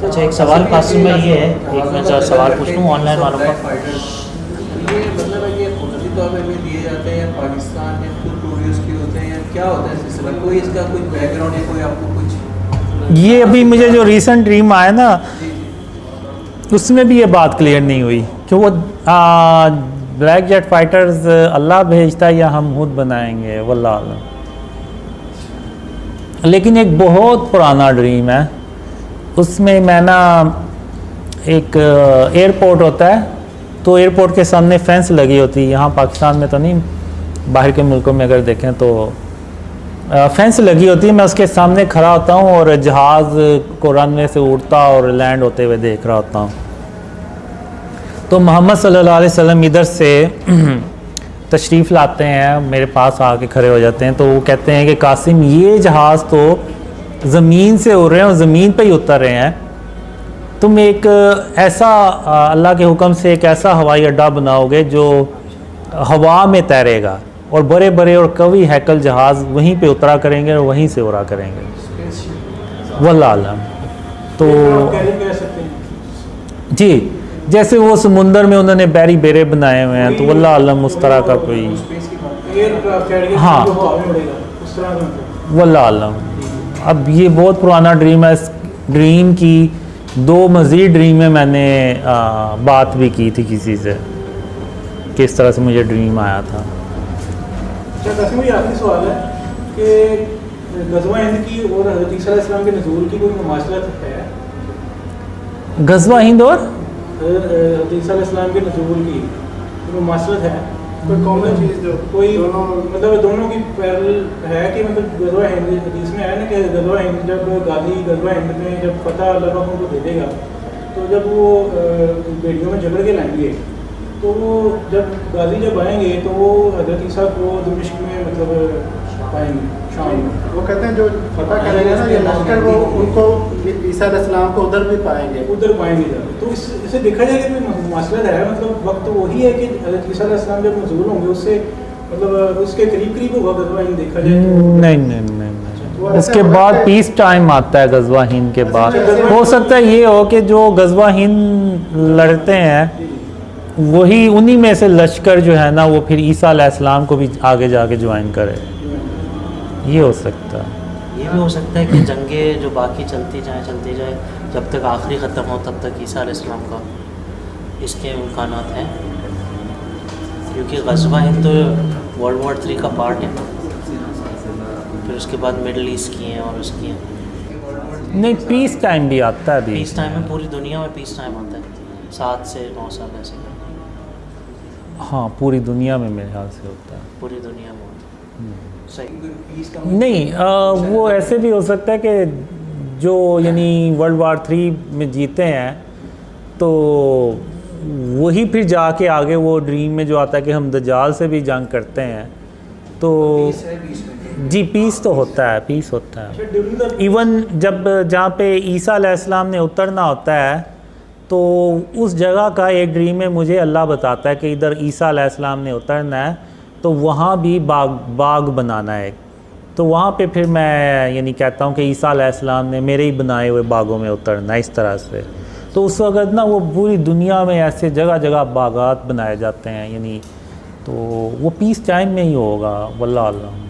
अच्छा, एक सवाल कासिम में ये है, एक मैं सवाल पूछ लूँ ऑनलाइन वालों का। ये मतलब ये खुदरी तौर पे भी दिए जाते हैं या पाकिस्तान में खुद प्रोड्यूस किए होते हैं या क्या होता है सिलसिला, कोई इसका कोई बैकग्राउंड या कोई आपको कुछ? ये अभी मुझे जो रीसेंट ड्रीम आया ना, जी जी। उसमें भी ये बात क्लियर नहीं हुई कि वो ब्लैक जेट फाइटर्स अल्लाह भेजता है या हम खुद बनाएंगे, वल्लाह आलम। लेकिन एक बहुत पुराना ड्रीम है, उसमें मैं ना एक एयरपोर्ट होता है, तो एयरपोर्ट के सामने फेंस लगी होती है। यहाँ पाकिस्तान में तो नहीं, बाहर के मुल्कों में अगर देखें तो फेंस लगी होती है। मैं उसके सामने खड़ा होता हूँ और जहाज़ को रनवे से उड़ता और लैंड होते हुए देख रहा होता हूँ। तो मोहम्मद सल्लल्लाहु अलैहि वसल्लम इधर से तशरीफ़ लाते हैं, मेरे पास आके खड़े हो जाते हैं। तो वो कहते हैं कि कासिम, ये जहाज़ तो ज़मीन से उड़ रहे हैं और ज़मीन पे ही उतर रहे हैं, तुम एक ऐसा अल्लाह के हुक्म से एक ऐसा हवाई अड्डा बनाओगे जो हवा में तैरेगा और बड़े बड़े और कवी हैकल जहाज़ वहीं पे उतरा करेंगे और वहीं से उड़ा करेंगे, वल्लाह आलम। तो जी, जैसे वो समुंदर में उन्होंने बैरी बेरे बनाए हुए हैं, तो वल्लाह आलम उस तरह का कोई, हाँ वल्लाह आलम। अब ये बहुत पुराना ड्रीम है। इस ड्रीम की 2 मज़ीद ड्रीम में मैंने बात भी की थी किसी से, किस तरह से मुझे ड्रीम आया था। ये आखिरी सवाल है कि ग़ज़वा हिंद की और हज़रत ईसा अलैहिस्सलाम के नज़ूल की कोई मुमासलत है? ग़ज़वा हिंद और हज़रत ईसा अलैहिस्सलाम के नज़ूल की कोई मुमासलत है? कोई कॉमन चीज़ जो कोई मतलब दोनों की पैरेलल है कि मतलब ग़ज़वा हिंद हदीस में है ना कि ग़ज़वा हिंद जब गाज़ी ग़ज़वा हिंद में जब फतह अल्लाह उनको दे देगा, तो जब वो बेटियों में झगड़ के लाएंगे, तो वो जब गाज़ी जब आएंगे तो वो हज़रत ईसा को दमिश्क में मतलब पाएंगे शाम में। वो कहते हैं जो फतह करेंगे ना ये लश्कर, वो उनको ईसा अलैहिस्सलाम को उधर भी पाएंगे, उधर पाएंगे जब। तो इसे देखा जाए कि कोई मसला है, मतलब वक्त वही है कि हज़रत ईसा अलैहिस्सलाम जब नज़ूल होंगे उससे मतलब उसके करीब करीब होगा ग़ज़वा हिंद देखा जाए तो? नहीं, उसके बाद पीस टाइम आता है ग़ज़वा हिंद के बाद। हो सकता है ये हो कि जो ग़ज़वा हिंद लड़ते हैं वही उन्हीं में से लश्कर जो है ना वो फिर ईसा अलैहिस्सलाम को भी आगे जाके ज्वाइन करे, ये हो सकता है। ये भी हो सकता है कि जंगें जो बाकी चलती जाए जब तक आखिरी ख़त्म हो तब तक ईसा अलैहिस्सलाम का इसके इम्कानात हैं, क्योंकि ग़ज़वा हिंद तो वर्ल्ड वॉर 3 का पार्ट है ना, फिर उसके बाद मिडल ईस्ट की हैं और उसकी हैं। नहीं, पीस टाइम भी आता है। पीस टाइम में पूरी दुनिया में पीस टाइम आता है, 7 से 9 साल ऐसे। हाँ, पूरी दुनिया में मेरे ख्याल से होता है, पूरी दुनिया में सही। नहीं, वो ऐसे भी हो सकता है कि जो यानी वर्ल्ड वार 3 में जीते हैं तो वही फिर जाके आगे वो ड्रीम में जो आता है कि हम दज्जाल से भी जंग करते हैं, तो जी पीस तो होता है, पीस होता है। इवन जब जहाँ पे ईसा अलैहिस्सलाम ने उतरना होता है तो उस जगह का एक ड्रीम में मुझे अल्लाह बताता है कि इधर ईसा अलैहिस्सलाम ने उतरना है, तो वहाँ भी बाग बनाना है। तो वहाँ पे फिर मैं यानी कहता हूँ कि ईसा अलैहिस्सलाम ने मेरे ही बनाए हुए बागों में उतरना है, इस तरह से। तो उस वक़्त ना वो पूरी दुनिया में ऐसे जगह जगह बागात बनाए जाते हैं, यानी तो वो पीस टाइम में ही होगा, वल्लाह अल्लाह।